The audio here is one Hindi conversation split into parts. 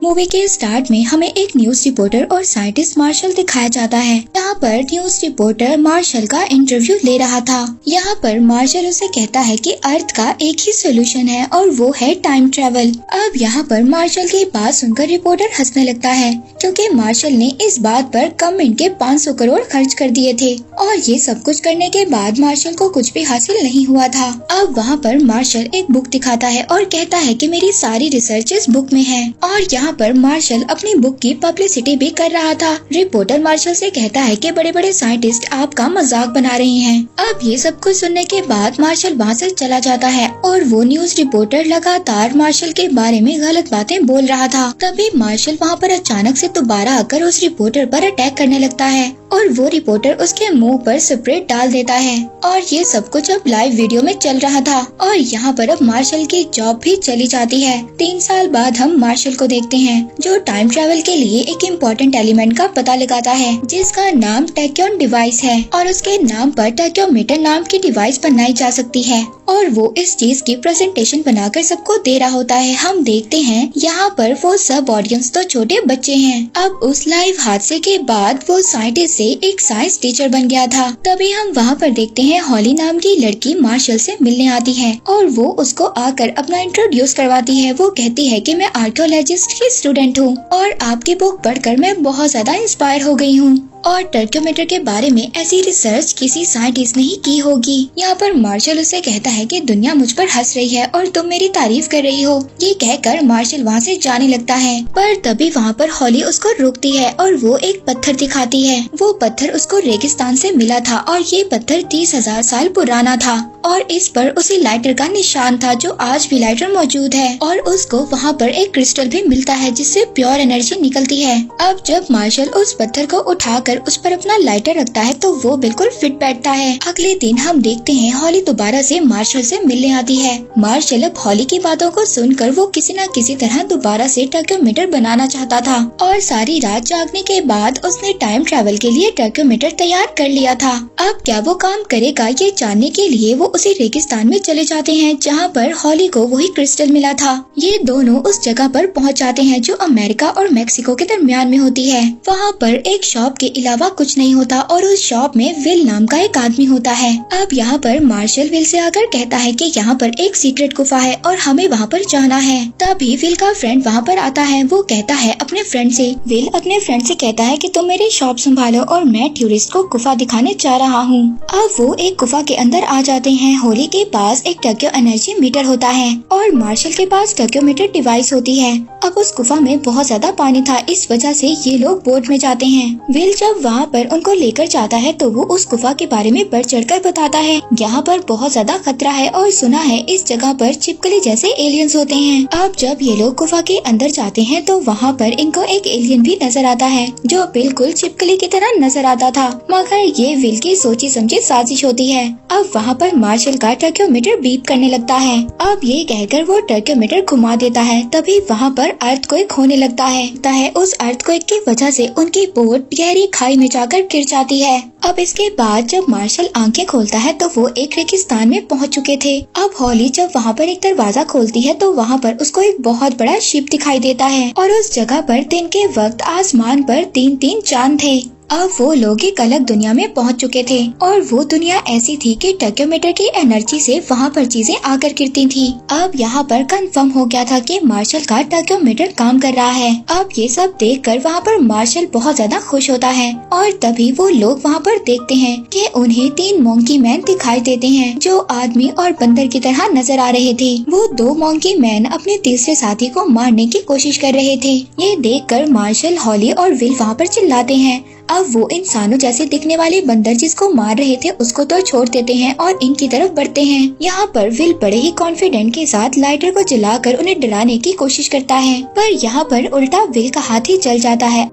मूवी के स्टार्ट में हमें एक न्यूज रिपोर्टर और साइंटिस्ट मार्शल दिखाया जाता है। यहाँ पर न्यूज रिपोर्टर मार्शल का इंटरव्यू ले रहा था। यहाँ पर मार्शल उसे कहता है कि अर्थ का एक ही सोल्यूशन है और वो है टाइम ट्रेवल। अब यहाँ पर मार्शल की बात सुनकर रिपोर्टर हंसने लगता है, क्योंकि मार्शल ने इस बात पर गवर्नमेंट के 500 करोड़ खर्च कर दिए थे और ये सब कुछ करने के बाद मार्शल को कुछ भी हासिल नहीं हुआ था। अब वहाँ पर मार्शल एक बुक दिखाता है और कहता है कि मेरी सारी रिसर्च इस बुक में है और यहाँ पर मार्शल अपनी बुक की पब्लिसिटी भी कर रहा था। रिपोर्टर मार्शल से कहता है कि बड़े बड़े साइंटिस्ट आपका मजाक बना रहे हैं। अब ये सब कुछ सुनने के बाद मार्शल वहाँ से चला जाता है और वो न्यूज रिपोर्टर लगातार मार्शल के बारे में गलत बातें बोल रहा था। तभी मार्शल वहाँ पर अचानक से दोबारा आकर उस रिपोर्टर पर अटैक करने लगता है और वो रिपोर्टर उसके मुंह पर स्प्रे डाल देता है और ये सब कुछ अब लाइव वीडियो में चल रहा था। और यहाँ पर अब मार्शल की जॉब भी चली जाती है। 3 साल बाद हम मार्शल को देखते हैं जो टाइम ट्रैवल के लिए एक इम्पोर्टेंट एलिमेंट का पता लगाता है जिसका नाम टैक्योन डिवाइस है और उसके नाम पर टैक्योमीटर नाम की डिवाइस बनाई जा सकती है और वो इस चीज की प्रेजेंटेशन बनाकर सबको दे रहा होता है। हम देखते हैं यहाँ पर वो सब ऑडियंस तो छोटे बच्चे हैं। अब उस लाइव हादसे के बाद वो साइंटिस्ट से एक साइंस टीचर बन गया था। तभी हम वहाँ पर देखते हैं हॉली नाम की लड़की मार्शल से मिलने आती है और वो उसको आकर अपना इंट्रोड्यूस करवाती है। वो कहती है कि मैं आर्कियोलॉजिस्ट की स्टूडेंट हूँ और आपकी बुक पढ़कर मैं बहुत ज्यादा इंस्पायर हो गई हूँ और टर्क्योमीटर के बारे में ऐसी रिसर्च किसी साइंटिस्ट ने ही की होगी। यहाँ पर मार्शल उससे कहता है कि दुनिया मुझ पर हंस रही है और तुम मेरी तारीफ कर रही हो। ये कहकर मार्शल वहाँ से जाने लगता है, पर तभी वहाँ पर हॉली उसको रोकती है और वो एक पत्थर दिखाती है। वो पत्थर उसको रेगिस्तान से मिला था और ये पत्थर 30,000 साल पुराना था और इस पर उसी लाइटर का निशान था जो आज भी लाइटर मौजूद है और उसको वहाँ पर एक क्रिस्टल भी मिलता है जिससे प्योर एनर्जी निकलती है। अब जब मार्शल उस पत्थर को उठाकर उस पर अपना लाइटर रखता है तो वो बिल्कुल फिट बैठता है। अगले दिन हम देखते हैं हॉली दोबारा से मार्शल से मिलने आती है। मार्शल अब हॉली की बातों को सुनकर वो किसी न किसी तरह दोबारा से टर्क्योमीटर बनाना चाहता था और सारी रात जागने के बाद उसने टाइम ट्रैवल के लिए टर्क्योमीटर तैयार कर लिया था। अब क्या वो काम करेगा ये जानने के लिए वो उसी रेगिस्तान में चले जाते हैं जहाँ पर हॉली को वही क्रिस्टल मिला था। ये दोनों उस जगह पर पहुँच जाते हैं जो अमेरिका और मेक्सिको के दरमियान में होती है। वहाँ पर एक शॉप के अलावा कुछ नहीं होता और उस शॉप में विल नाम का एक आदमी होता है। अब यहाँ पर मार्शल विल से आकर कहता है कि यहाँ पर एक सीक्रेट गुफा है और हमें वहाँ पर जाना है। तभी विल का फ्रेंड वहाँ पर आता है। वो कहता है अपने फ्रेंड से, विल अपने फ्रेंड से कहता है कि तुम मेरी शॉप संभालो और मैं टूरिस्ट को गुफा दिखाने जा रहा हूँ। अब वो एक गुफा के अंदर आ जाते हैं। होली के पास एक टर्क्यो एनर्जी मीटर होता है और मार्शल के पास टर्क्योमीटर डिवाइस होती है। अब उस गुफा में बहुत ज्यादा पानी था, इस वजह से ये लोग बोट में जाते हैं। विल जब वहाँ पर उनको लेकर जाता है तो वो उस गुफा के बारे में बढ़ चढ़कर बताता है। यहाँ पर बहुत ज्यादा खतरा है और सुना है इस जगह पर छिपकली जैसे एलियंस होते हैं। अब जब ये लोग गुफा के अंदर जाते हैं तो वहाँ पर इनको एक एलियन भी नजर आता है जो बिल्कुल छिपकली की तरह नजर आता था, मगर ये विल की सोची समझी साजिश होती है। अब वहाँ पर मार्शल का टर्क्योमीटर बीप करने लगता है। अब ये कहकर वो टर्क्योमीटर घुमा देता है। तभी वहाँ पर अर्थक्वेक होने लगता है। उस अर्थक्वेक की वजह से उनकी बोट गहरी खाई में जाकर गिर जाती है। अब इसके बाद जब मार्शल आंखें खोलता है तो वो एक रेगिस्तान में पहुंच चुके थे। अब हॉली जब वहाँ पर एक दरवाजा खोलती है तो वहाँ पर उसको एक बहुत बड़ा शिप दिखाई देता है और उस जगह पर दिन के वक्त आसमान पर 3-3 चांद थे। अब वो लोग एक अलग दुनिया में पहुंच चुके थे और वो दुनिया ऐसी थी कि टर्क्योमीटर की एनर्जी से वहाँ पर चीजें आकर गिरती थी। अब यहाँ पर कंफर्म हो गया था कि मार्शल का टर्क्योमीटर काम कर रहा है। अब ये सब देखकर वहाँ पर मार्शल बहुत ज्यादा खुश होता है और तभी वो लोग वहाँ पर देखते हैं कि उन्हें 3 मोंकी मैन दिखाई देते हैं जो आदमी और बंदर की तरह नजर आ रहे थे। वो 2 मोंकी मैन अपने तीसरे साथी को मारने की कोशिश कर रहे थे। ये देखकर मार्शल, हॉली और विल वहाँ पर चिल्लाते हैं। अब वो इंसानों जैसे दिखने वाले बंदर जिसको मार रहे थे उसको तो छोड़ देते हैं और इनकी तरफ बढ़ते हैं। यहाँ पर विल बड़े ही कॉन्फिडेंट के साथ लाइटर को जलाकर उन्हें डराने की कोशिश करता है, पर यहाँ पर उल्टा विल का हाथ ही जल जाता है।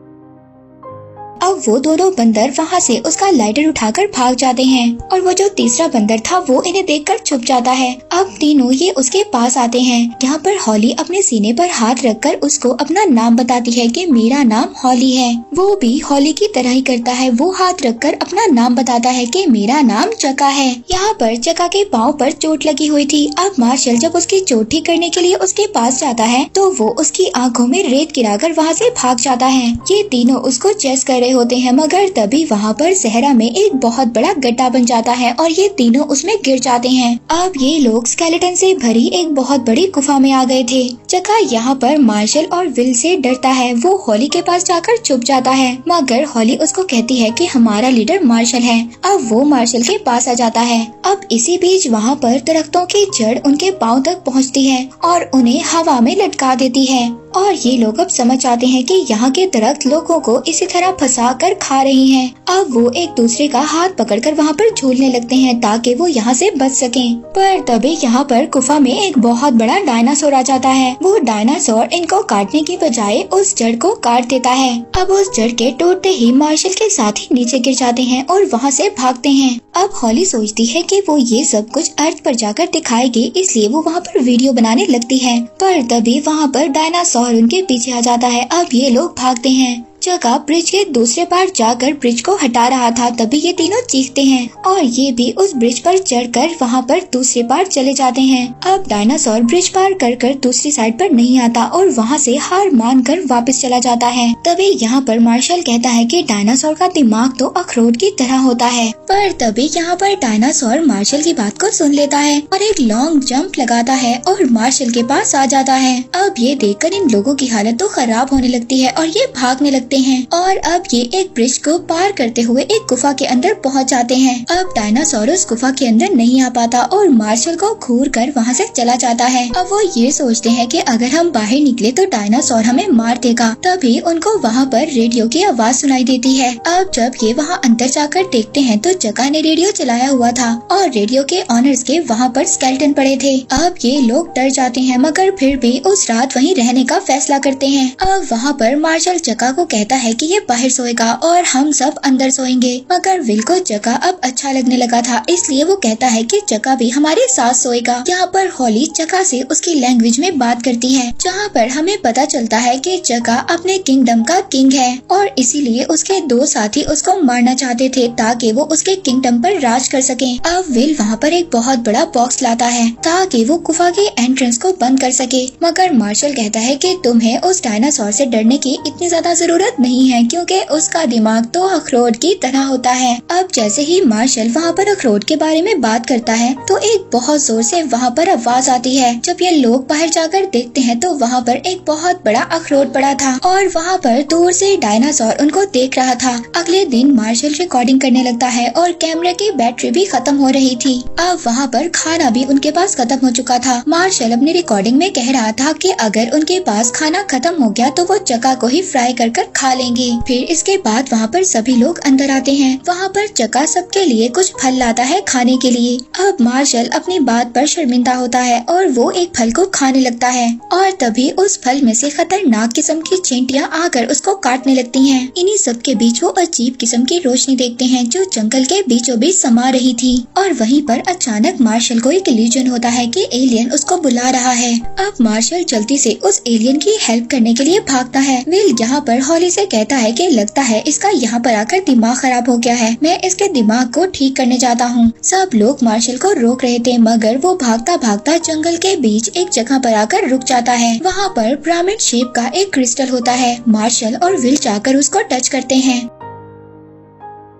अब वो दोनों बंदर वहाँ से उसका लाइटर उठाकर भाग जाते हैं और वो जो तीसरा बंदर था वो इन्हें देखकर छुप जाता है। अब तीनों ये उसके पास आते हैं। यहाँ पर हॉली अपने सीने पर हाथ रखकर उसको अपना नाम बताती है कि मेरा नाम हॉली है। वो भी हॉली की तरह ही करता है, वो हाथ रखकर अपना नाम बताता है कि मेरा नाम चका है। यहाँ पर चका के पाँव पर चोट लगी हुई थी। अब मार्शल जब उसकी चोट ठीक करने के लिए उसके पास जाता है तो वो उसकी आंखों में रेत गिराकर वहाँ से भाग जाता है। ये तीनों उसको चेस कर रहे होते हैं, मगर तभी वहाँ पर सहरा में एक बहुत बड़ा गड्ढा बन जाता है और ये तीनों उसमें गिर जाते हैं। अब ये लोग स्केलेटन से भरी एक बहुत बड़ी गुफा में आ गए थे। चका यहाँ पर मार्शल और विल से डरता है। वो हॉली के पास जाकर छुप जाता है, मगर हॉली उसको कहती है कि हमारा लीडर मार्शल है। अब वो मार्शल के पास आ जाता है। अब इसी बीच वहाँ पर दरख्तों की जड़ उनके पाँव तक पहुँचती है और उन्हें हवा में लटका देती है और ये लोग अब समझ जाते हैं कि यहाँ के दरख्त लोगों को इसी तरह फंसा कर खा रही हैं। अब वो एक दूसरे का हाथ पकड़कर वहाँ पर झूलने लगते हैं ताकि वो यहाँ से बच सकें। पर तभी यहाँ पर गुफा में एक बहुत बड़ा डायनासोर आ जाता है। वो डायनासोर इनको काटने की बजाय उस जड़ को काट देता है। अब उस जड़ के टूटते ही मार्शल के साथ ही नीचे गिर जाते हैं और वहाँ से भागते हैं। अब हॉली सोचती है कि वो ये सब कुछ अर्थ पर जाकर दिखाएगी, इसलिए वो वहाँ पर वीडियो बनाने लगती है। पर तभी वहाँ पर डायनासोर उनके पीछे आ जाता है। अब ये लोग भागते हैं। चका ब्रिज के दूसरे पार जाकर ब्रिज को हटा रहा था, तभी ये तीनों चीखते हैं और ये भी उस ब्रिज पर चढ़कर वहाँ पर दूसरे पार चले जाते हैं। अब डायनासोर ब्रिज पार कर दूसरी साइड पर नहीं आता और वहाँ से हार मानकर वापस चला जाता है। तभी यहाँ पर मार्शल कहता है कि डायनासोर का दिमाग तो अखरोट की तरह होता है। पर तभी यहाँ पर डायनासोर मार्शल की बात को सुन लेता है और एक लॉन्ग जंप लगाता है और मार्शल के पास आ जाता है। अब ये देखकर इन लोगों की हालत तो खराब होने लगती है और ये भागने लगते हैं और अब ये एक ब्रिज को पार करते हुए एक गुफा के अंदर पहुंच जाते हैं। अब डायनासोर उस गुफा के अंदर नहीं आ पाता और मार्शल को घूर कर वहाँ से चला जाता है। अब वो ये सोचते हैं कि अगर हम बाहर निकले तो डायनासोर हमें मार देगा। तभी उनको वहाँ पर रेडियो की आवाज सुनाई देती है। अब जब ये वहाँ अंदर जाकर देखते हैं तो चका ने रेडियो चलाया हुआ था और रेडियो के ऑनर्स के वहाँ पर स्केलेटन पड़े थे। अब ये लोग डर जाते हैं, मगर फिर भी उस रात वहीं रहने का फैसला करते हैं। अब वहाँ पर मार्शल चका को कहता है कि ये बाहर सोएगा और हम सब अंदर सोएंगे, मगर विल को चका अब अच्छा लगने लगा था, इसलिए वो कहता है कि चका भी हमारे साथ सोएगा। यहाँ पर हॉली चका से उसकी लैंग्वेज में बात करती है, जहाँ पर हमें पता चलता है कि चका अपने किंगडम का किंग है और इसीलिए उसके दो साथी उसको मारना चाहते थे ताकि वो उसके किंगडम पर राज कर सके। अब विल वहाँ पर एक बहुत बड़ा बॉक्स लाता है ताकि वो गुफा के एंट्रेंस को बंद कर सके, मगर मार्शल कहता है कि तुम्हें उस डायनासोर से डरने की इतनी ज्यादा जरूरत नहीं है क्योंकि उसका दिमाग तो अखरोट की तरह होता है। अब जैसे ही मार्शल वहाँ पर अखरोट के बारे में बात करता है तो एक बहुत जोर से वहाँ पर आवाज आती है। जब ये लोग बाहर जाकर देखते हैं तो वहाँ पर एक बहुत बड़ा अखरोट पड़ा था और वहाँ पर दूर से डायनासोर उनको देख रहा था। अगले दिन मार्शल रिकॉर्डिंग करने लगता है और कैमरे की बैटरी भी खत्म हो रही थी। अब वहाँ पर खाना भी उनके पास खत्म हो चुका था। मार्शल अपनी रिकॉर्डिंग में कह रहा था कि अगर उनके पास खाना खत्म हो गया तो वो चका को ही फ्राई कर खा लेंगे। फिर इसके बाद वहाँ पर सभी लोग अंदर आते हैं। वहाँ पर चका सबके लिए कुछ फल लाता है खाने के लिए। अब मार्शल अपनी बात पर शर्मिंदा होता है और वो एक फल को खाने लगता है और तभी उस फल में से खतरनाक किस्म की चींटियां आकर उसको काटने लगती हैं। इन्हीं सब के बीच वो अजीब किस्म की रोशनी देखते हैं जो जंगल के बीचों बीच समा रही थी और वहीं पर अचानक मार्शल को एक इल्यूजन होता है कि एलियन उसको बुला रहा है। अब मार्शल जल्दी से उस एलियन की हेल्प करने के लिए भागता है। विल यहाँ पर हॉली से कहता है कि लगता है इसका यहाँ पर आकर दिमाग खराब हो गया है, मैं इसके दिमाग को ठीक करने जाता हूँ। सब लोग मार्शल को रोक रहे थे मगर वो भागता भागता जंगल के बीच एक जगह पर आकर रुक जाता है। वहाँ पर पिरामिड शेप का एक क्रिस्टल होता है। मार्शल और विल जाकर उसको टच करते हैं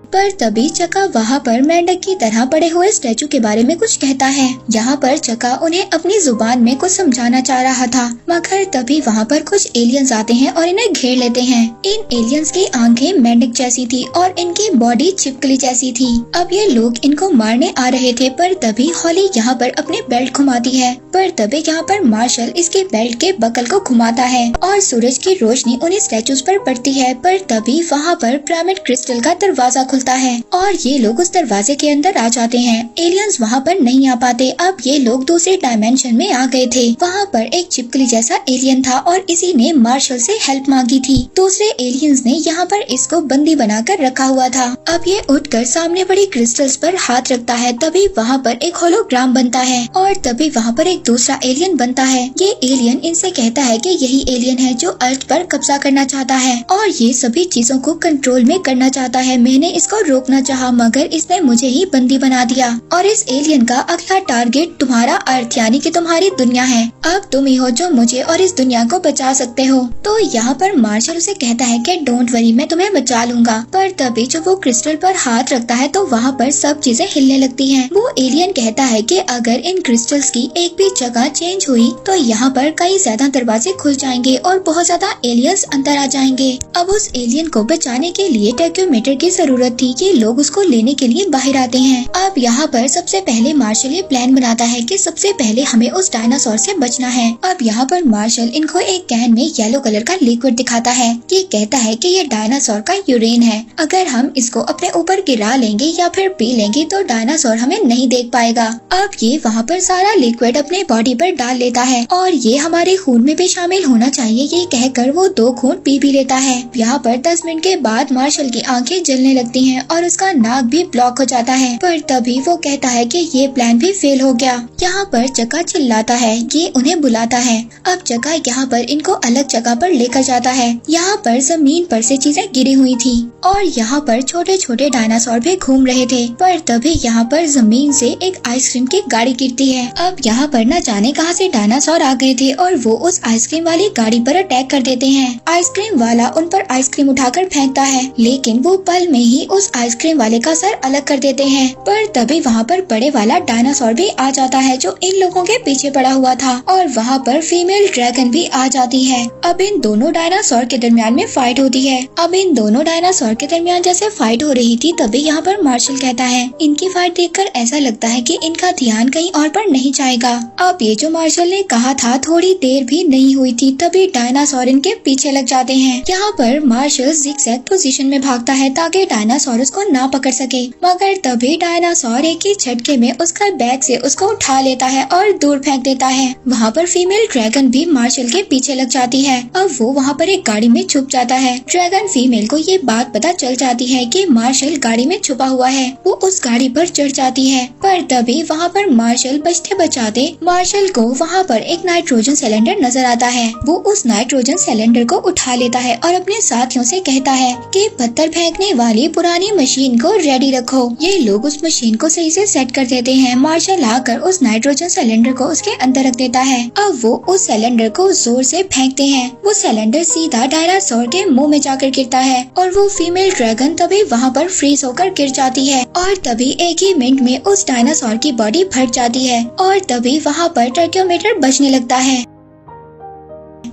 पर तभी चका वहाँ पर मेंढक की तरह पड़े हुए स्टैचू के बारे में कुछ कहता है। यहाँ पर चका उन्हें अपनी जुबान में कुछ समझाना चाह रहा था मगर तभी वहाँ पर कुछ एलियंस आते हैं और इन्हें घेर लेते हैं। इन एलियंस की आंखें मेंढक जैसी थी और इनकी बॉडी छिपकली जैसी थी। अब ये लोग इनको मारने आ रहे थे पर तभी हॉली यहाँ पर अपने बेल्ट घुमाती है। पर तभी यहाँ पर मार्शल इसके बेल्ट के बकल को घुमाता है और सूरज की रोशनी उन्हें स्टैचूज पर पड़ती है। पर तभी वहाँ पर पिरामिड क्रिस्टल का दरवाजा खुलता खुलता है और ये लोग उस दरवाजे के अंदर आ जाते हैं। एलियंस वहाँ पर नहीं आ पाते। अब ये लोग दूसरे डायमेंशन में आ गए थे। वहाँ पर एक चिपकली जैसा एलियन था और इसी ने मार्शल से हेल्प मांगी थी। दूसरे एलियंस ने यहाँ पर इसको बंदी बनाकर रखा हुआ था। अब ये उठकर सामने पड़ी क्रिस्टल्स पर हाथ रखता है। तभी वहाँ पर एक होलोग्राम बनता है और तभी वहाँ पर एक दूसरा एलियन बनता है। ये एलियन इनसे कहता है कि यही एलियन है जो अर्थ पर कब्जा करना चाहता है और ये सभी चीजों को कंट्रोल में करना चाहता है। मैंने इसको रोकना चाहा मगर इसने मुझे ही बंदी बना दिया और इस एलियन का अगला टारगेट तुम्हारा अर्थ यानी कि तुम्हारी दुनिया है। अब तुम ही हो जो मुझे और इस दुनिया को बचा सकते हो। तो यहाँ पर मार्शल उसे कहता है कि डोंट वरी, मैं तुम्हें बचा लूंगा। पर तभी जब वो क्रिस्टल पर हाथ रखता है तो वहाँ पर सब चीजें हिलने लगती हैं। वो एलियन कहता है कि अगर इन क्रिस्टल्स की एक भी जगह चेंज हुई तो यहाँ पर कई ज्यादा दरवाजे खुल जाएंगे और बहुत ज्यादा एलियंस अंदर आ जाएंगे। अब उस एलियन को बचाने के लिए टैक्योमीटर की जरूरत थी कि लोग उसको लेने के लिए बाहर आते हैं। अब यहाँ पर सबसे पहले मार्शल ये प्लान बनाता है कि सबसे पहले हमें उस डायनासोर से बचना है। अब यहाँ पर मार्शल इनको एक कैन में येलो कलर का लिक्विड दिखाता है। ये कहता है कि ये डायनासोर का यूरिन है। अगर हम इसको अपने ऊपर गिरा लेंगे या फिर पी लेंगे तो डायनासोर हमें नहीं देख पाएगा। अब ये वहाँ पर सारा लिक्विड अपने बॉडी पर डाल लेता है और ये हमारे खून में भी शामिल होना चाहिए ये कहकर वो 2 खून पी भी लेता है। यहाँ पर 10 मिनट के बाद मार्शल की आंखें जलने लगती हैं और उसका नाक भी ब्लॉक हो जाता है। पर तभी वो कहता है कि ये प्लान भी फेल हो गया। यहाँ पर चका चिल्लाता है, ये उन्हें बुलाता है। अब चका यहाँ पर इनको अलग जगह पर लेकर जाता है। यहाँ पर जमीन पर से चीजें गिरी हुई थी और यहाँ पर छोटे छोटे डायनासोर भी घूम रहे थे। पर तभी यहाँ पर जमीन से एक आइसक्रीम की गाड़ी गिरती है। अब यहाँ पर न जाने कहाँ से डायनासोर आ गए थे और वो उस आइसक्रीम वाली गाड़ी पर अटैक कर देते हैं। आइसक्रीम वाला उन पर आइसक्रीम उठाकर फेंकता है लेकिन वो पल में ही उस आइसक्रीम वाले का सर अलग कर देते हैं। पर तभी वहाँ पर बड़े वाला डायनासोर भी आ जाता है जो इन लोगों के पीछे पड़ा हुआ था और वहाँ पर फीमेल ड्रैगन भी आ जाती है। अब इन दोनों डायनासोर के दरमियान में फाइट होती है। अब इन दोनों डायनासोर के दरमियान जैसे फाइट हो रही थी तभी यहाँ पर मार्शल कहता है, इनकी फाइट देखकर ऐसा लगता है कि इनका ध्यान कहीं और पर नहीं जाएगा। अब ये जो मार्शल ने कहा था थोड़ी देर भी नहीं हुई थी तभी डायनासोर इनके पीछे लग जाते हैं। यहाँ पर मार्शल जिगजैग पोजीशन में भागता है ताकि डायनासोर उसको ना पकड़ सके मगर तभी डायनासोर एक ही झटके में उसका बैग से उसको उठा लेता है और दूर फेंक देता है। वहाँ पर फीमेल ड्रैगन भी मार्शल के पीछे लग जाती है। अब वो वहाँ पर एक गाड़ी में छुप जाता है। ड्रैगन फीमेल को ये बात पता चल जाती है कि मार्शल गाड़ी में छुपा हुआ है। वो उस गाड़ी पर चढ़ जाती है। पर तभी वहाँ पर मार्शल बचते बचाते मार्शल को वहाँ पर एक नाइट्रोजन सिलेंडर नजर आता है। वो उस नाइट्रोजन सिलेंडर को उठा लेता है और अपने साथियों से कहता है कि पत्थर फेंकने वाली पुरानी मशीन को रेडी रखो। ये लोग उस मशीन को सही से सेट कर देते हैं। मार्शल आकर उस नाइट्रोजन सिलेंडर को उसके अंदर रख देता है। अब वो उस सिलेंडर को जोर से फेंकते हैं। वो सिलेंडर सीधा डायनासोर के मुंह में जाकर गिरता है और वो फीमेल ड्रैगन तभी वहाँ पर फ्रीज होकर गिर जाती है और तभी एक ही मिनट में उस डायनासोर की बॉडी फट जाती है और तभी वहाँ पर टर्क्योमीटर बजने लगता है।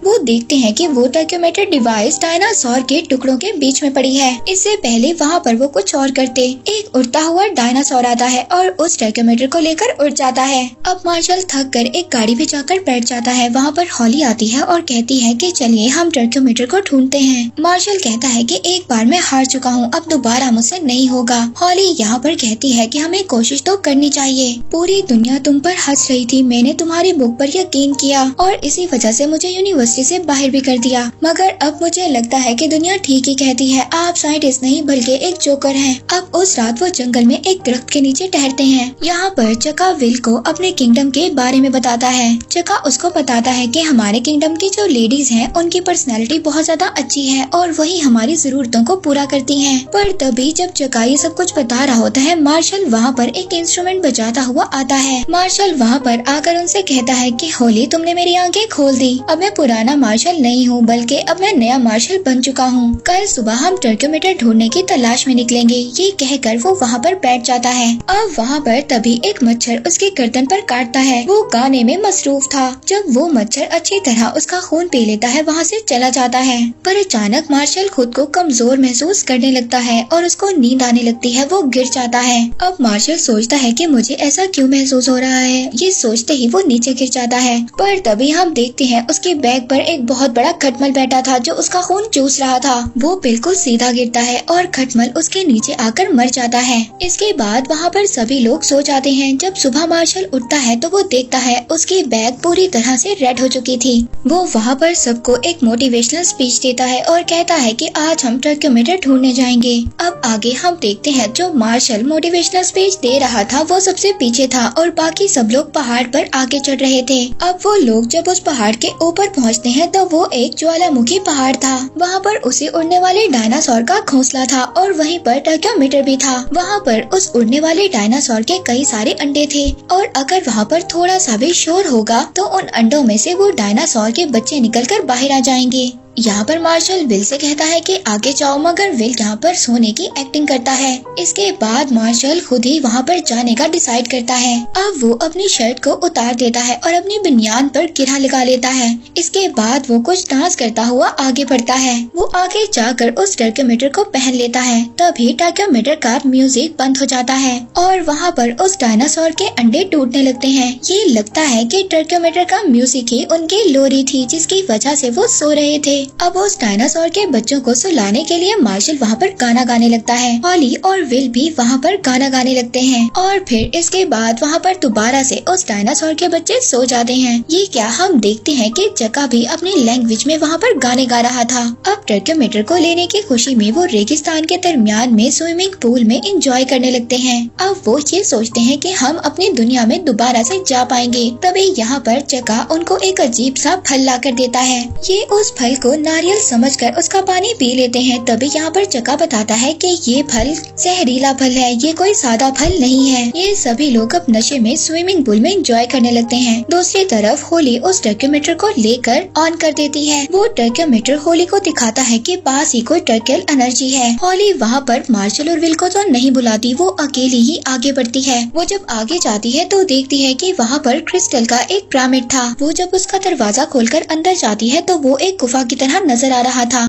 वो देखते हैं कि वो टर्क्योमीटर डिवाइस डायनासोर के टुकड़ों के बीच में पड़ी है। इससे पहले वहाँ पर वो कुछ और करते। एक उड़ता हुआ डायनासोर आता है और उस टर्क्योमीटर को लेकर उड़ जाता है। अब मार्शल थक कर एक गाड़ी में जाकर बैठ जाता है। वहाँ पर हॉली आती है और कहती है कि चलिए हम टर्क्योमीटर को ढूंढते हैं। मार्शल कहता है कि एक बार मैं हार चुका हूँ, अब दोबारा मुझसे नहीं होगा। हॉली यहाँ पर कहती है कि हमें कोशिश तो करनी चाहिए। पूरी दुनिया तुम पर हंस रही थी, मैंने तुम्हारी बुक पर यकीन किया और इसी वजह से मुझे यूनिवर्सिटी से बाहर भी कर दिया। मगर अब मुझे लगता है कि दुनिया ठीक ही कहती है, आप साइंटिस्ट नहीं बल्कि एक जोकर हैं। अब उस रात वो जंगल में एक दरख्त के नीचे ठहरते हैं। यहाँ पर चका विल को अपने किंगडम के बारे में बताता है। चका उसको बताता है कि हमारे किंगडम की जो लेडीज हैं उनकी पर्सनैलिटी बहुत ज्यादा अच्छी है और वही हमारी जरूरतों को पूरा करती हैं। पर तभी जब चका ये सब कुछ बता रहा होता है मार्शल वहाँ पर एक इंस्ट्रूमेंट बजाता हुआ आता है। मार्शल वहाँ पर आकर उनसे कहता है कि होली तुमने मेरी आंखें खोल दी, अब मैं पुराना मार्शल नहीं हूँ बल्कि अब मैं नया मार्शल बन चुका हूँ। कल सुबह हम टर्क्योमीटर ढूंढने की तलाश में निकलेंगे। ये कहकर वो वहाँ पर बैठ जाता है। अब वहाँ पर तभी एक मच्छर उसके गर्दन पर काटता है। वो गाने में मसरूफ था। जब वो मच्छर अच्छी तरह उसका खून पी लेता है वहाँ से चला जाता है। पर अचानक मार्शल खुद को कमजोर महसूस करने लगता है और उसको नींद आने लगती है। वो गिर जाता है। अब मार्शल सोचता है कि मुझे ऐसा क्यों महसूस हो रहा है। ये सोचते ही वो नीचे गिर जाता है। पर तभी हम देखते हैं उसके बैग पर एक बहुत बड़ा खटमल बैठा था जो उसका खून चूस रहा था। वो बिल्कुल सीधा गिरता है और खटमल उसके नीचे आकर मर जाता है। इसके बाद वहाँ पर सभी लोग सो जाते हैं। जब सुबह मार्शल उठता है तो वो देखता है उसकी बैग पूरी तरह से रेड हो चुकी थी। वो वहाँ पर सबको एक मोटिवेशनल स्पीच देता है और कहता है कि आज हम ट्रैकोमीटर ढूंढने जाएंगे। अब आगे हम देखते हैं जो मार्शल मोटिवेशनल स्पीच दे रहा था वो सबसे पीछे था और बाकी सब लोग पहाड़ पर आगे चढ़ रहे थे। अब वो लोग जब उस पहाड़ के ऊपर पहुँचते हैं तो वो एक ज्वालामुखी पहाड़ था। वहाँ पर उसे उड़ने वाले डायनासोर का घोंसला था और वहीं पर ट्रैकोमीटर भी था। वहाँ पर उस उड़ने वाले डायनासोर के कई सारे अंडे थे और अगर वहाँ पर थोड़ा सा भी शोर होगा तो उन अंडों में से वो डायनासोर के बच्चे निकलकर बाहर आ जाएंगे। यहाँ पर मार्शल विल से कहता है कि आगे जाओ, मगर विल यहाँ पर सोने की एक्टिंग करता है। इसके बाद मार्शल खुद ही वहाँ पर जाने का डिसाइड करता है। अब वो अपनी शर्ट को उतार देता है और अपनी बनियान पर गिरा लगा लेता है। इसके बाद वो कुछ डांस करता हुआ आगे बढ़ता है। वो आगे जाकर उस ट्रैकोमीटर को पहन लेता है। तभी ट्रैकोमीटर का म्यूजिक बंद हो जाता है और वहाँ पर उस डायनासोर के अंडे टूटने लगते हैं। ये लगता है कि ट्रैकोमीटर का म्यूजिक ही उनकी लोरी थी जिसकी वजह से वो सो रहे थे। अब उस डायनासोर के बच्चों को सुलाने के लिए मार्शल वहाँ पर गाना गाने लगता है। हॉली और विल भी वहाँ पर गाना गाने लगते हैं और फिर इसके बाद वहाँ पर दोबारा से उस डायनासोर के बच्चे सो जाते हैं। ये क्या, हम देखते हैं कि जका भी अपनी लैंग्वेज में वहाँ पर गाने गा रहा था। अब ट्रैकोमीटर को लेने की खुशी में वो रेगिस्तान के दरमियान में स्विमिंग पूल में एंजॉय करने लगते हैं। अब वो ये सोचते हैं कि हम अपनी दुनिया में दोबारा से जा पाएंगे। तभी यहाँ पर जका उनको एक अजीब सा फल ला कर देता है। ये उस फल को नारियल समझकर उसका पानी पी लेते हैं। तभी यहाँ पर चका बताता है कि ये फल जहरीला फल है, ये कोई सादा फल नहीं है। ये सभी लोग अब नशे में स्विमिंग पूल में एंजॉय करने लगते हैं। दूसरी तरफ होली उस ट्रैकोमीटर को लेकर ऑन कर देती है। वो ट्रैकोमीटर होली को दिखाता है कि पास ही कोई ट्रैकल एनर्जी है। होली वहाँ पर मार्शल और विल को तो नहीं बुलाती, वो अकेली ही आगे बढ़ती है। वो जब आगे जाती है तो देखती है कि वहाँ पर क्रिस्टल का एक पिरामिड था। वो जब उसका दरवाजा खोलकर अंदर जाती है तो वो एक गुफा की तरह नजर आ रहा था।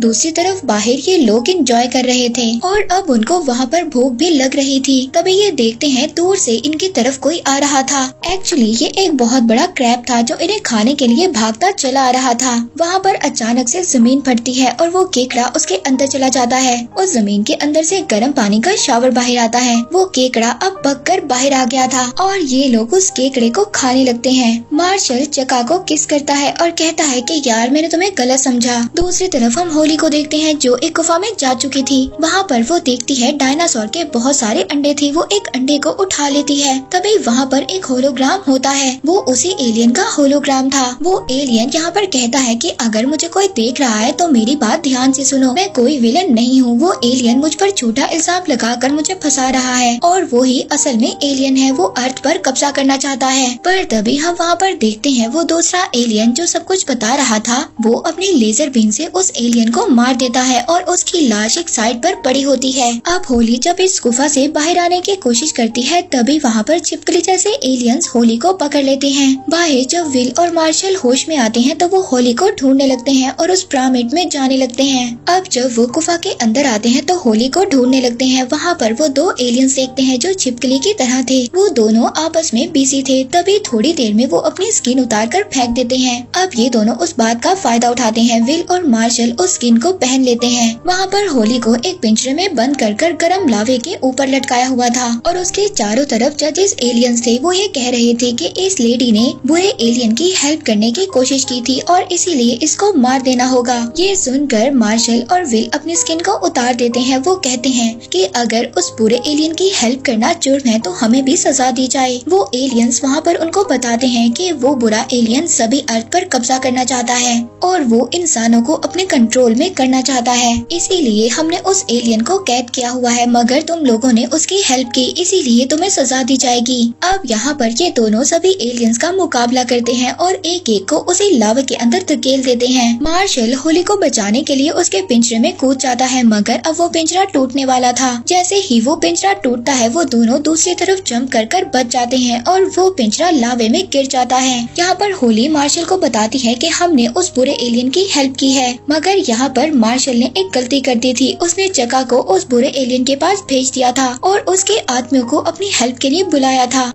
दूसरी तरफ बाहर ये लोग एंजॉय कर रहे थे और अब उनको वहाँ पर भूख भी लग रही थी। तभी ये देखते हैं दूर से इनकी तरफ कोई आ रहा था। एक्चुअली ये एक बहुत बड़ा क्रैब था जो इन्हें खाने के लिए भागता चला आ रहा था। वहाँ पर अचानक से जमीन फटती है और वो केकड़ा उसके अंदर चला जाता है। उस जमीन के अंदर से गर्म पानी का शावर बाहर आता है। वो केकड़ा अब पककर बाहर आ गया था और ये लोग उस केकड़े को खाने लगते हैं। मार्शल चका को किस करता है और कहता है कि यार मैंने तुम्हें गलत समझा। दूसरी तरफ हम होली को देखते हैं जो एक गुफा में जा चुकी थी। वहाँ पर वो देखती है डायनासोर के बहुत सारे अंडे थे। वो एक अंडे को उठा लेती है। तभी वहाँ पर एक होलोग्राम होता है। वो उसी एलियन का होलोग्राम था। वो एलियन यहाँ पर कहता है कि अगर मुझे कोई देख रहा है तो मेरी बात ध्यान से सुनो, मैं कोई विलन नहीं हूँ। वो एलियन मुझ पर झूठा इल्जाम लगाकर मुझे फंसा रहा है और वो ही असल में एलियन है। वो अर्थ पर कब्जा करना चाहता है। पर तभी हम वहाँ पर देखते हैं वो दूसरा एलियन जो सब कुछ बता रहा था वो अपनी लेजर बीन से उस एलियन को मार देता है और उसकी लाश एक साइड पर पड़ी होती है। अब होली जब इस गुफा से बाहर आने की कोशिश करती है तभी वहाँ पर छिपकली जैसे एलियंस होली को पकड़ लेते हैं। बाहर जब विल और मार्शल होश में आते हैं तो वो होली को ढूंढने लगते हैं और उस पिरामिड में जाने लगते हैं। अब जब वो गुफा के अंदर आते हैं तो होली को ढूंढने लगते हैं। वहाँ पर वो दो एलियंस देखते हैं जो छिपकली की तरह थे। वो दोनों आपस में बिजी थे। तभी थोड़ी देर में वो अपनी स्किन उतार कर फेंक देते हैं। अब ये दोनों उस बात का फायदा उठाते हैं। विल और मार्शल उस स्किन को पहन लेते हैं। वहाँ पर होली को एक पिंजरे में बंद कर गरम लावे के ऊपर लटकाया हुआ था और उसके चारों तरफ जजेस एलियंस थे। वो ये कह रहे थे कि इस लेडी ने बुरे एलियन की हेल्प करने की कोशिश की थी और इसीलिए इसको मार देना होगा। ये सुनकर मार्शल और विल अपनी स्किन को उतार देते हैं। वो कहते हैं कि अगर उस बुरे एलियन की हेल्प करना जुर्म है तो हमें भी सजा दी जाए। वो एलियंस वहाँ पर उनको बताते हैं कि वो बुरा एलियन सभी अर्थ पर कब्जा करना चाहता है और वो इंसानों को अपने कंट्रोल में करना चाहता है। इसीलिए हमने उस एलियन को कैद किया हुआ है, मगर तुम लोगों ने उसकी हेल्प की, इसीलिए तुम्हें सजा दी जाएगी। अब यहाँ पर ये दोनों सभी एलियंस का मुकाबला करते हैं और एक एक को उसी लावा के अंदर धकेल देते हैं। मार्शल होली को बचाने के लिए उसके पिंजरे में कूद जाता है, मगर अब वो पिंजरा टूटने वाला था। जैसे ही वो पिंजरा टूटता है वो दोनों दूसरी तरफ जंप कर बच जाते हैं और वो पिंजरा लावे में गिर जाता है। यहाँ पर होली मार्शल को बताती है कि हमने उस बुरे एलियन की हेल्प की है, मगर यहाँ पर मार्शल ने एक गलती कर दी थी। उसने चका को उस बुरे एलियन के पास भेज दिया था और उसके आदमियों को अपनी हेल्प के लिए बुलाया था।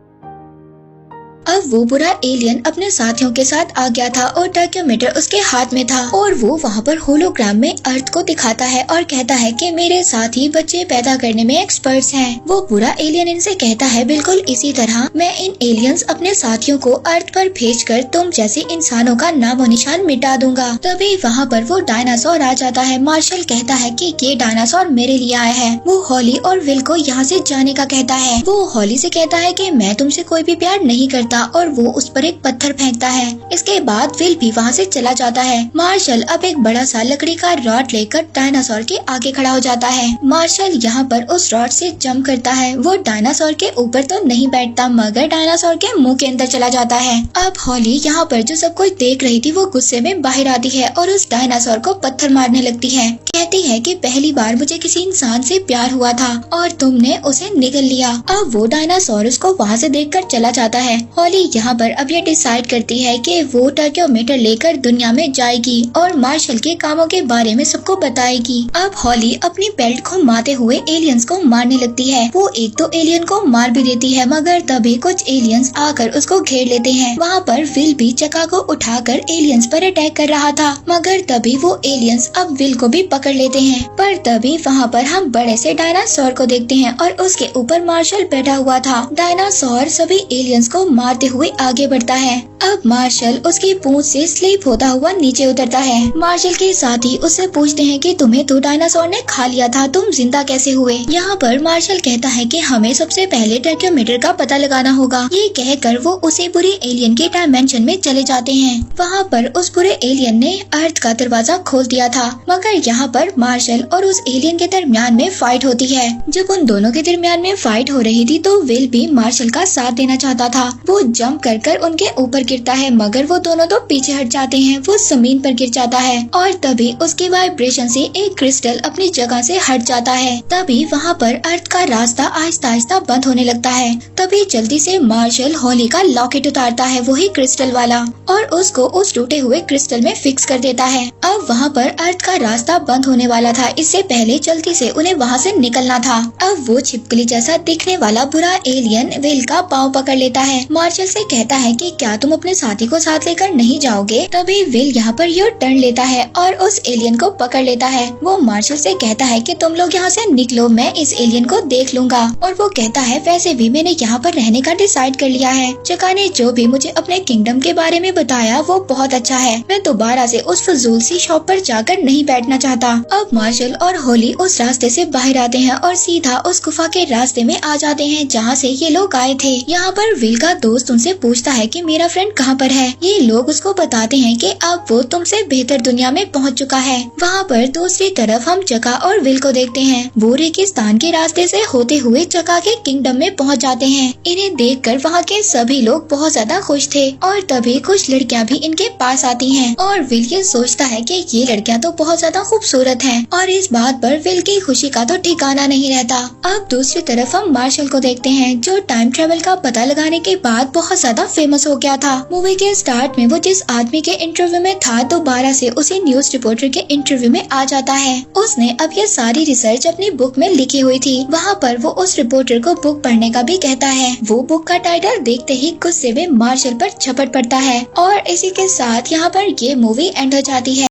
अब वो बुरा एलियन अपने साथियों के साथ आ गया था और टर्क्योमीटर उसके हाथ में था और वो वहाँ पर होलोग्राम में अर्थ को दिखाता है और कहता है कि मेरे साथी बच्चे पैदा करने में एक्सपर्ट्स हैं। वो बुरा एलियन इनसे कहता है बिल्कुल इसी तरह मैं इन एलियंस अपने साथियों को अर्थ पर भेजकर तुम जैसे इंसानों का नामो निशान मिटा दूंगा। तभी वहाँ पर वो डायनासोर आ जाता है। मार्शल कहता है कि ये डायनासोर मेरे लिए आया है। वो हॉली और विल को यहाँ से जाने का कहता है। वो हॉली से कहता है कि मैं तुमसे कोई भी प्यार नहीं करता और वो उस पर एक पत्थर फेंकता है। इसके बाद विल भी वहाँ से चला जाता है। मार्शल अब एक बड़ा सा लकड़ी का रॉड लेकर डायनासोर के आगे खड़ा हो जाता है। मार्शल यहाँ पर उस रॉड से जंप करता है। वो डायनासोर के ऊपर तो नहीं बैठता मगर डायनासोर के मुंह के अंदर चला जाता है। अब हॉली यहाँ पर जो सब कुछ देख रही थी वो गुस्से में बाहर आती है और उस डायनासोर को पत्थर मारने लगती है। कहती है कि पहली बार मुझे किसी इंसान से प्यार हुआ था और तुमने उसे निगल लिया। अब वो डायनासोर उसको वहाँ से देखकर चला जाता है। हॉली यहाँ पर अब ये डिसाइड करती है कि वो टर्क्योमीटर लेकर दुनिया में जाएगी और मार्शल के कामों के बारे में सबको बताएगी। अब हॉली अपनी बेल्ट घुमाते हुए एलियंस को मारने लगती है। वो एक तो एलियन को मार भी देती है मगर तभी कुछ एलियंस आकर उसको घेर लेते हैं। वहाँ पर विल भी चक्का को उठाकर एलियंस पर अटैक कर रहा था मगर तभी वो एलियंस अब विल को भी पकड़ लेते हैं। पर तभी वहाँ पर हम बड़े से डायनासोर को देखते हैं और उसके ऊपर मार्शल बैठा हुआ था। डायनासोर सभी एलियंस को मारते हुए आगे बढ़ता है। अब मार्शल उसकी पूंछ से स्लिप होता हुआ नीचे उतरता है। मार्शल के साथी उससे पूछते हैं कि तुम्हें तो डायनासोर ने खा लिया था, तुम जिंदा कैसे हुए? यहाँ पर मार्शल कहता है कि हमें सबसे पहले टर्क्योमीटर का पता लगाना होगा। ये कहकर वो उसी बुरे एलियन के डायमेंशन में चले जाते हैं। वहाँ पर उस बुरे एलियन ने अर्थ का दरवाजा खोल दिया था मगर यहाँ पर मार्शल और उस एलियन के दरमियान में फाइट होती है। जब उन दोनों के दरमियान में फाइट हो रही थी तो विल भी मार्शल का साथ देना चाहता था। वो जंप कर उनके ऊपर गिरता है मगर वो दोनों तो पीछे हट जाते हैं। वो जमीन पर गिर जाता है और तभी उसकी वाइब्रेशन से एक क्रिस्टल अपनी जगह से हट जाता है। तभी वहाँ पर अर्थ का रास्ता आहिस्ता आहिस्ता बंद होने लगता है। तभी जल्दी से मार्शल हॉली का लॉकेट उतारता है, वही क्रिस्टल वाला, और उसको उस टूटे हुए क्रिस्टल में फिक्स कर देता है। अब वहाँ पर अर्थ का रास्ता बंद होने वाला था, इससे पहले जल्दी से उन्हें वहाँ से निकलना था। अब वो छिपकली जैसा दिखने वाला बुरा एलियन विल का पाँव पकड़ लेता है। मार्शल से कहता है कि क्या तुम अपने साथी को साथ लेकर नहीं जाओगे? तभी विल यहाँ पर यू टर्न लेता है और उस एलियन को पकड़ लेता है। वो मार्शल से कहता है कि तुम लोग यहाँ से निकलो, मैं इस एलियन को देख लूंगा। और वो कहता है वैसे भी मैंने यहाँ पर रहने का डिसाइड कर लिया है। चका ने जो भी मुझे अपने किंगडम के बारे में बताया वो बहुत अच्छा है। मैं दोबारा से उस फजूल सी शॉप पर जाकर नहीं बैठना चाहता। अब मार्शल और होली उस रास्ते से बाहर आते हैं और सीधा उस गुफा के रास्ते में आ जाते हैं जहाँ से ये लोग आए थे। यहाँ पर विल का दोस्त उनसे पूछता है कि मेरा फ्रेंड कहाँ पर है। ये लोग उसको बताते हैं कि अब वो तुमसे बेहतर दुनिया में पहुँच चुका है। वहाँ पर दूसरी तरफ हम चका और विल को देखते हैं। वो रेगिस्तान के रास्ते से होते हुए चका के किंगडम में पहुँच जाते हैं। इन्हें देखकर वहाँ के सभी लोग बहुत ज्यादा खुश थे और तभी कुछ लड़कियाँ भी इनके पास आती हैं और विल ये सोचता है कि ये लड़कियाँ तो बहुत ज्यादा खूबसूरत हैं और इस बात पर विल की खुशी का तो ठिकाना नहीं रहता। अब दूसरी तरफ हम मार्शल को देखते हैं जो टाइम ट्रेवल का पता लगाने के बाद बहुत ज्यादा फेमस हो गया था। मूवी के स्टार्ट में वो जिस आदमी के इंटरव्यू में था दोबारा से उसी न्यूज रिपोर्टर के इंटरव्यू में आ जाता है। उसने अब ये सारी रिसर्च अपनी बुक में लिखी हुई थी। वहाँ पर वो उस रिपोर्टर को बुक पढ़ने का भी कहता है। वो बुक का टाइटल देखते ही गुस्से में मार्शल पर झपट पड़ता है और इसी के साथ यहाँ पर ये मूवी एंड हो जाती है।